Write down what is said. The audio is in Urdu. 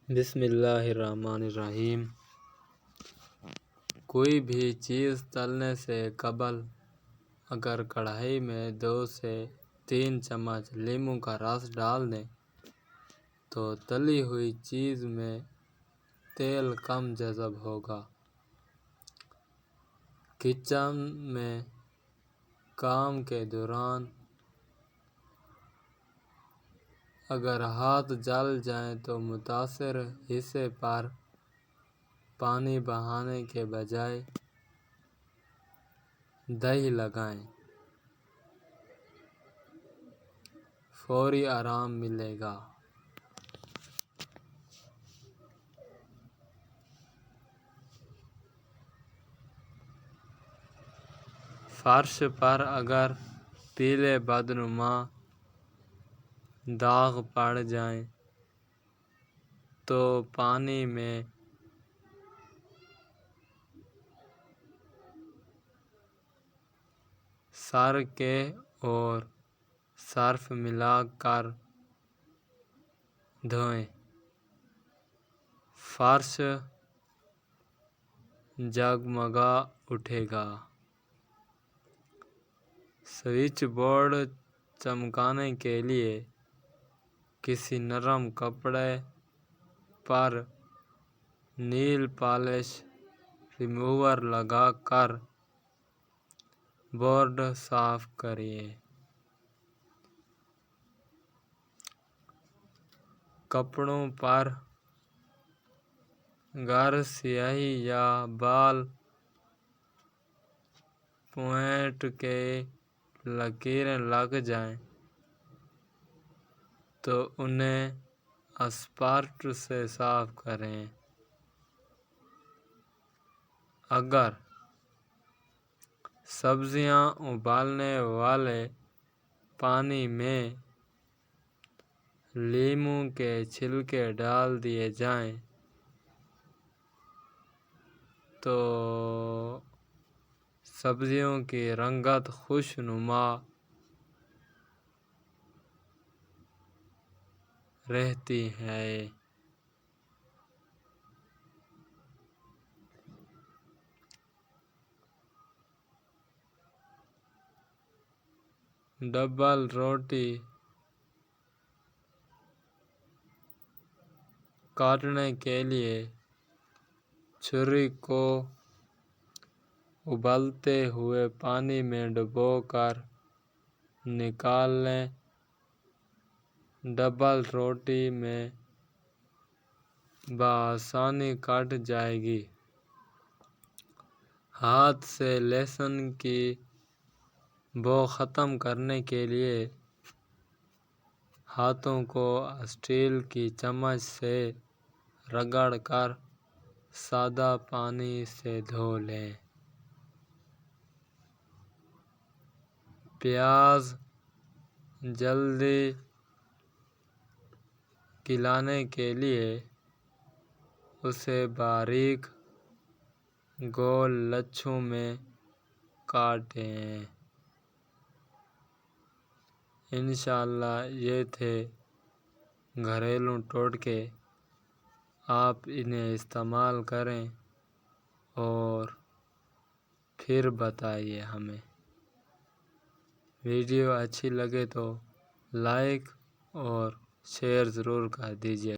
بسم اللہ الرحمن الرحیم۔ کوئی بھی چیز تلنے سے قبل اگر کڑھائی میں 2 سے 3 چمچ لیموں کا رس ڈال دیں تو تلی ہوئی چیز میں تیل کم جذب ہوگا۔ کچن میں کام کے دوران اگر ہاتھ جل جائیں تو متاثرہ حصے پر پانی بہانے کے بجائے دہی لگائیں، فوری آرام ملے گا۔ فرش پر اگر پیلے بدنما داغ پڑ جائیں تو پانی میں سرکے اور سرف ملا کر دھوئیں، فرش جگمگا اٹھے گا۔ سوئچ بورڈ چمکانے کے لیے کسی نرم کپڑے پر نیل پالش ریموور لگا کر بورڈ صاف کریں۔ کپڑوں پر گر سیاہی یا بال پوائنٹ کی لکیریں لگ جائیں تو انہیں اسپاٹ سے صاف کریں۔ اگر سبزیاں ابالنے والے پانی میں لیموں کے چھلکے ڈال دیے جائیں تو سبزیوں کی رنگت خوشنما رہتی ہے۔ ڈبل روٹی کاٹنے کے لیے چھری کو ابلتے ہوئے پانی میں ڈبو کر نکال لیں، ڈبل روٹی میں بآسانی کٹ جائے گی۔ ہاتھ سے لہسن کی بو ختم کرنے کے لیے ہاتھوں کو اسٹیل کی چمچ سے رگڑ کر سادہ پانی سے دھو لیں۔ پیاز جلدی گلانے کے لیے اسے باریک گول لچھوں میں کاٹیں۔ انشاءاللہ یہ تھے گھریلو ٹوٹکے، آپ انہیں استعمال کریں اور پھر بتائیے ہمیں۔ ویڈیو اچھی لگے تو لائک اور شیئر ضرور کر دیجیے۔